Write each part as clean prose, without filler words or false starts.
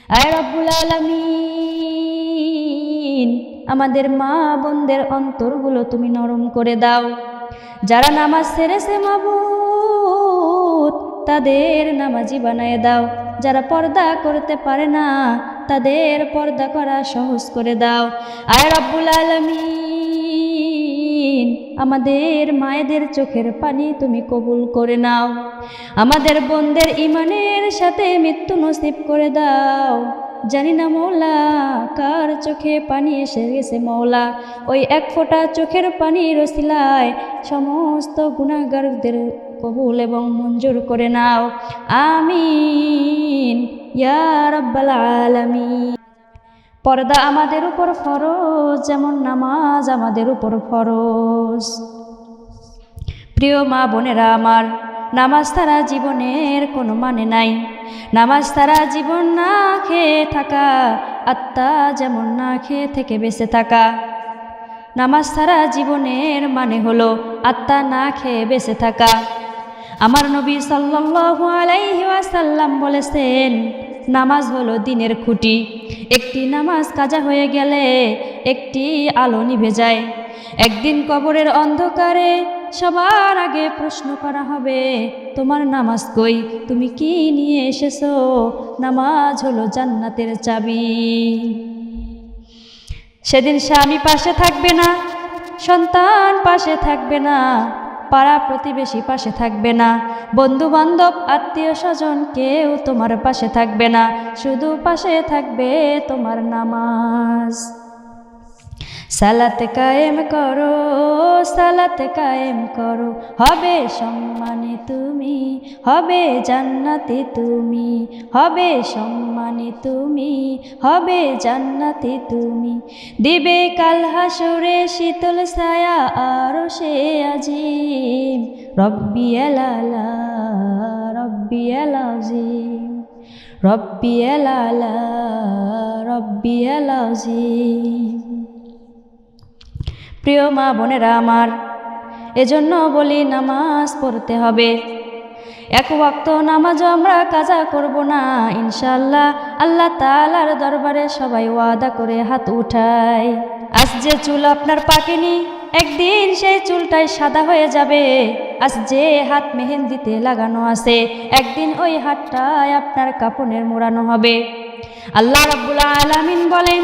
আয় রব্বুল আলামিন, আমাদের মা বোনদের অন্তরগুলো তুমি নরম করে দাও। যারা নামাজ ছেড়েছে মাবুদ, তাদের নামাজি বানায় দাও। যারা পর্দা করতে পারে না, তাদের পর্দা করা সহজ করে দাও। আয় রব্বুল আলামিন, আমাদের মায়েদের চোখের পানি তুমি কবুল করে নাও। আমাদের বোনদের ইমানের সাথে মৃত্যু নসিব করে দাও। জানি না মৌলা, কার চোখে পানি এসে গেছে মৌলা, ওই এক ফোঁটা চোখের পানির ওসিলায় সমস্ত গুনাহগারদের কবুল এবং মঞ্জুর করে নাও। আমিন ইয়া রাব্বাল আলামিন। পর্দা আমাদের উপর ফরজ, যেমন নামাজ আমাদের উপর ফরজ। প্রিয় মা বোনেরা আমার, নামাজ ছাড়া জীবনের কোনো মানে নাই। নামাজ ছাড়া জীবন না খেয়ে থাকা, আত্মা যেমন না খেয়ে থেকে বেঁচে থাকা। নামাজ ছাড়া জীবনের মানে হলো আত্মা না খেয়ে বেঁচে থাকা। আমার নবী সাল্লাল্লাহু আলাইহি ওয়াসাল্লাম বলেছেন, নামাজ হলো দিনের খুঁটি। একটি নামাজ কাজা হয়ে গেলে একটি আলো নিভে যায়। একদিন কবরের অন্ধকারে সবার আগে প্রশ্ন করা হবে, তোমার নামাজ কই, তুমি কি নিয়ে এসেছো? নামাজ হলো জান্নাতের চাবি। সেদিন স্বামী পাশে থাকবে না, সন্তান পাশে থাকবে না, পাড়া প্রতিবেশী পাশে থাকবে না, বন্ধু বান্ধব আত্মীয় স্বজন কেউ তোমার পাশে থাকবে না। শুধু পাশে থাকবে তোমার নামাজ। সালাত কায়েম করো, সালাত কায়েম করো, হবে সম্মানী তুমি, হবে জান্নাতি তুমি, হবে সম্মানী তুমি, হবে জান্নাতি তুমি। দিবে কাল হাসরে শীতল ছায়া আরশে আজিম, রব্বিয়াল আলা, রব্বিয়াল আযীম, রব্বিয়াল আলা, রব্বিয়াল আযীম। প্রিয় মা বোনেরা আমার, এজন্য বলি নামাজ পড়তে হবে। এক ওয়াক্ত নামাজও আমরা কাজা করব না ইনশাআল্লাহ। আল্লাহ তাআলার দরবারে সবাই ওয়াদা করে হাত উঠায়। আজ যে চুল আপনার পাকেনি, একদিন সেই চুলটাই সাদা হয়ে যাবে। আজ যে হাত মেহেন্দিতে লাগানো আছে, একদিন ওই হাতটাই আপনার কাফনের মোড়ানো হবে। আল্লাহ রাব্বুল আলামিন বলেন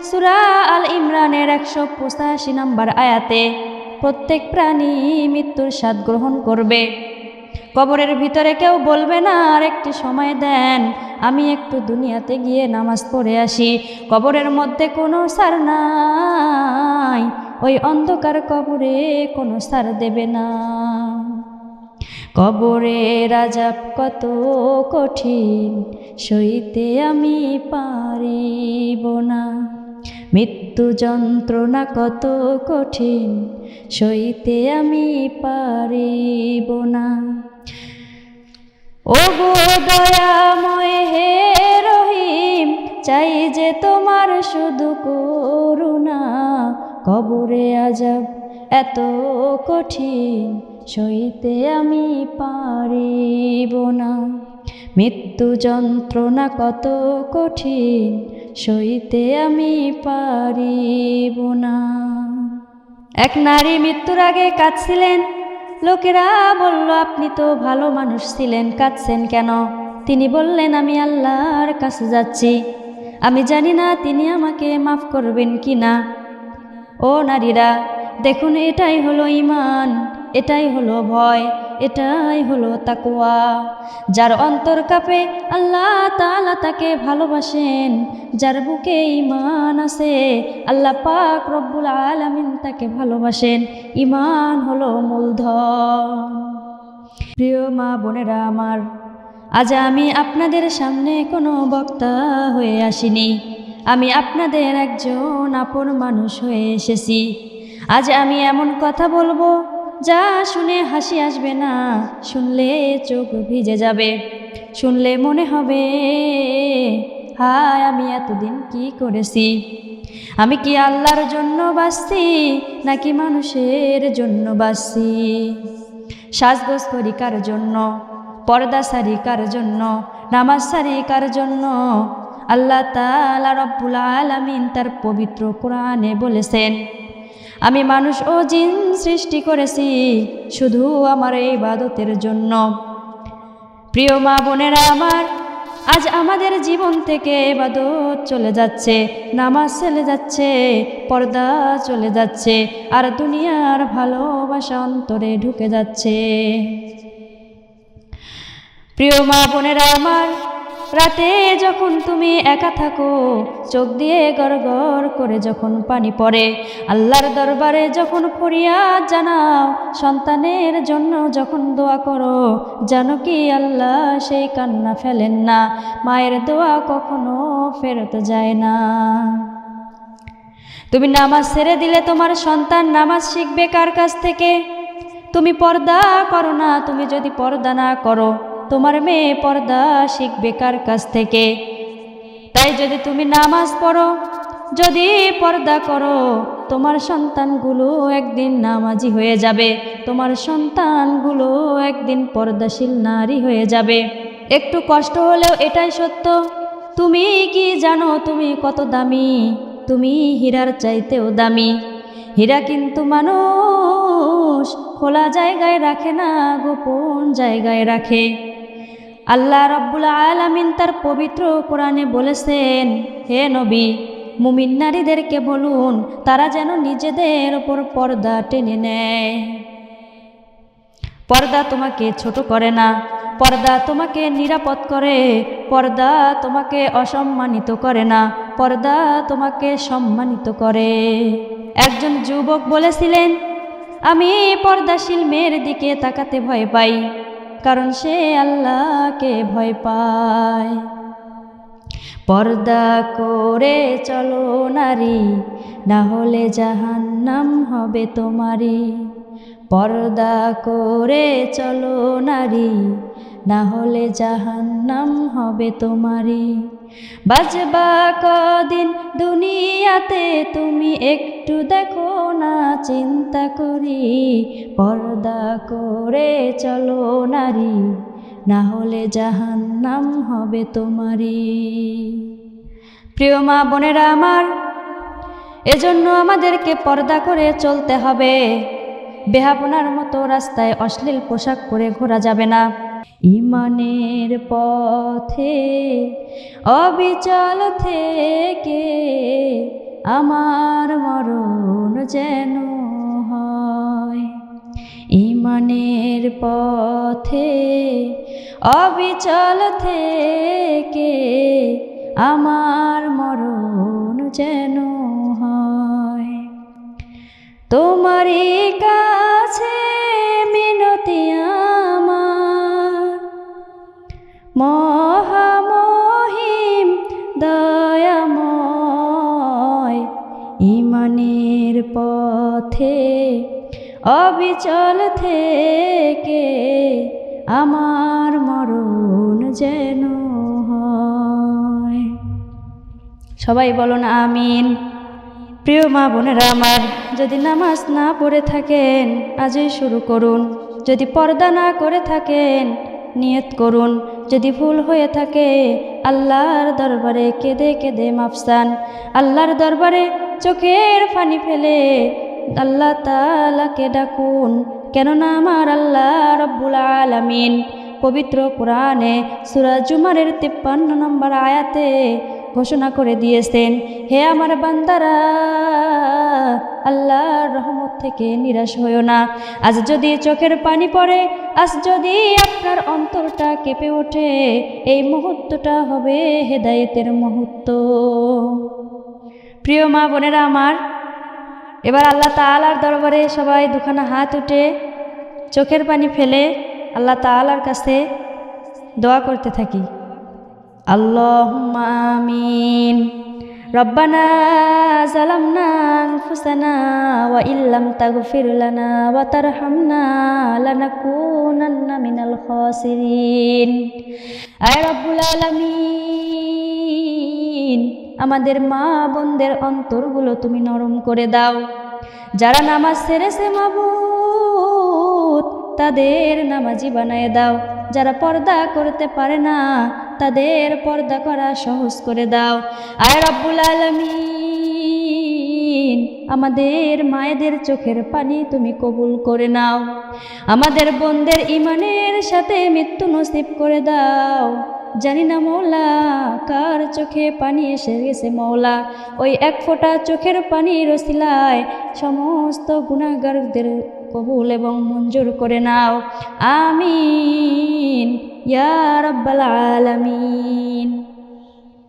সূরা আল ইমরানের 185 নম্বর আয়াতে, প্রত্যেক প্রাণী মৃত্যুর স্বাদ গ্রহণ করবে। কবরের ভিতরে কেউ বলবে না আর একটি সময় দেন, আমি একটু দুনিয়াতে গিয়ে নামাজ পড়ে আসি। কবরের মধ্যে কোনো সার নাই, ওই অন্ধকার কবরে কোনো সার দেবে না। কবরের আযাব কত কঠিন, সইতে আমি পারিব না। মৃত্যু যন্ত্রণা কত কঠিন, সইতে আমি পারিব না। ও গো দয়াময় হে রহিম, চাই যে তোমার শুধু করুণা। কবরে আযাব এত কঠিন, সইতে আমি পারিব না। মৃত্যু যন্ত্রণা কত কঠিন, সইতে আমি পারিব না। এক নারী মৃত্যুর আগে কাঁদছিলেন। লোকেরা বলল, আপনি তো ভালো মানুষ ছিলেন, কাঁদছেন কেন? তিনি বললেন, আমি আল্লাহর কাছে যাচ্ছি, আমি জানি না তিনি আমাকে মাফ করবেন কি না। ও নারীরা, দেখুন, এটাই হলো ঈমান, এটাই হলো ভয়, এটাই হলো তাকওয়া। যার অন্তর কাঁপে আল্লাহ তাআলা তাকে ভালোবাসেন। যার বুকে ঈমান আছে আল্লাহ পাক রব্বুল আলামিন তাকে ভালোবাসেন। ঈমান হলো মূলধন। প্রিয় মা বোনেরা আমার, আজ আমি আপনাদের সামনে কোনো বক্তা হয়ে আসিনি, আমি আপনাদের একজন আপন মানুষ হয়ে এসেছি। আজ আমি এমন কথা বলবো যা শুনে হাসি আসবে না, শুনলে চোখ ভিজে যাবে, শুনলে মনে হবে হায় আমি এতদিন কি করেছি। আমি কি আল্লাহর জন্য বাঁচছি নাকি মানুষের জন্য বাঁচছি? সাজগোজ করি কার জন্য, পর্দা সারি কার জন্য, নামাজ সারি কার জন্য? আল্লাহ তাআলা রব্বুল আলামিন তার পবিত্র কোরআনে বলেছেন, আমি মানুষ ও জিন সৃষ্টি করেছি শুধু আমার ইবাদতের জন্য। প্রিয় মা বোনেরা আমার, আজ আমাদের জীবন থেকে ইবাদত চলে যাচ্ছে, নামাজ চলে যাচ্ছে, পর্দা চলে যাচ্ছে, আর দুনিয়ার ভালোবাসা অন্তরে ঢুকে যাচ্ছে। প্রিয় মা বোনেরা আমার, রাতে যখন তুমি একা থাকো, চোখ দিয়ে গড়গড় করে যখন পানি পড়ে, আল্লাহর দরবারে যখন ফরিয়াদ জানাও, সন্তানের জন্য যখন দোয়া করো, জানো কি আল্লাহ সেই কান্না ফেলেন না, মায়ের দোয়া কখনো ফেরত যায় না। তুমি নামাজ ছেড়ে দিলে তোমার সন্তান নামাজ শিখবে কার কাছ থেকে? তুমি পর্দা করো না, তুমি যদি পর্দা না করো, তোমার মেয়ে পর্দা শিখবে কার কাছ থেকে? তাই যদি তুমি নামাজ পড়ো, যদি পর্দা করো, তোমার সন্তানগুলো একদিন নামাজি হয়ে যাবে, তোমার সন্তানগুলো একদিন পর্দাশীল নারী হয়ে যাবে। একটু কষ্ট হলেও এটাই সত্য। তুমি কি জানো তুমি কত দামি? তুমি হীরার চাইতেও দামি। হীরা কিন্তু মানুষ খোলা জায়গায় রাখে না, গোপন জায়গায় রাখে। আল্লাহ রাব্বুল আলামিন তার পবিত্র কোরআনে বলেছেন, হে নবী, মুমিন নারীদেরকে বলুন তারা যেন নিজেদের ওপর পর্দা টেনে নেয়। পর্দা তোমাকে ছোট করে না, পর্দা তোমাকে নিরাপদ করে, পর্দা তোমাকে অসম্মানিত করে না, পর্দা তোমাকে সম্মানিত করে। একজন যুবক বলেছিলেন, আমি পর্দাশীল মেয়ের দিকে তাকাতে ভয় পাই, কারণ সে আল্লাহকে ভয় পায়। পর্দা করে চলো নারী, না হলে জাহান্নাম হবে তোমারই। পর্দা করে চলো নারী, না হলে জাহান্নাম হবে তোমারই। বাজবা কদিন দুনিয়াতে তুমি একটু দেখো না চিন্তা করি। পর্দা করে চলো নারী, না হলে জাহান্নাম হবে তোমারই। প্রিয় মা বোনেরা আমার, এজন্য আমাদেরকে পর্দা করে চলতে হবে। বেহাপনার মতো রাস্তায় অশ্লীল পোশাক পরে ঘোরা যাবে না। ঈমানের পথে অবিচল থেকে আমার মরণ যেন হয়। ঈমানের পথে অবিচল থেকে আমার মরণ যেন হয়। তোমারই কাছে মিনতি আমার, মহামহিম দয়াময়। ঈমানের পথে অবিচল থেকে আমার মরণ যেন হয়। সবাই বলুন আমিন। প্রিয় মা বোনেরা আমার, যদি নামাজ না পড়ে থাকেন আজই শুরু করুন। যদি পর্দা না করে থাকেন নিয়ত করুন। যদি ভুল হয়ে থাকে আল্লাহর দরবারে কেঁদে কেঁদে মাফ চান। আল্লাহর দরবারে চোখের পানি ফেলে আল্লাহ তাআলাকে ডাকুন। কেননা আমার আল্লাহ রব্বুল আলামিন পবিত্র কোরআনে সূরা জুমারের 53 নম্বর আয়াতে ঘোষণা করে দিয়েছেন, হে আমার বান্দারা, আল্লাহর রহমত থেকে নিরাশ হইও না। আজ যদি চোখের পানি পড়ে, আজ যদি আপনার অন্তরটা কেঁপে ওঠে, এই মুহূর্তটা হবে হেদায়েতের মুহূর্ত। প্রিয় মা বোনেরা আমার, এবার আল্লাহ তাআলার দরবারে সবাই দুখানা হাত উঠে চোখের পানি ফেলে আল্লাহ তাআলার কাছে দোয়া করতে থাকি। আল্লাহুম্মা আমিন। রব্বানা যালামনা আনফুসানা ওয়া ইল্লাম তাগফির লানা ওয়া তারহামনা লানাকুনান্না মিনাল খাসিরিন। আয় রব্বুল আলামিন, আমাদের মা বোনদের অন্তরগুলো তুমি নরম করে দাও। যারা নামাজ ছেড়েছে মাবুদ, তাদের নামাজি বানায় দাও। যারা পর্দা করতে পারে না, তাদের পর্দা করা সহজ করে দাও। আয় রব্বুল আলামিন, আমাদের মায়েদের চোখের পানি তুমি কবুল করে নাও। আমাদের বোনদের ইমানের সাথে মৃত্যু নসিব করে দাও। জানি না মৌলা কার চোখে পানি এসে গেছে মৌলা, ওই এক ফোঁটা চোখের পানির ওসিলায় সমস্ত গুনাহগারদের কবুল এবং মঞ্জুর করে নাও। আমিন ইয়া রাব্বাল আলামিন।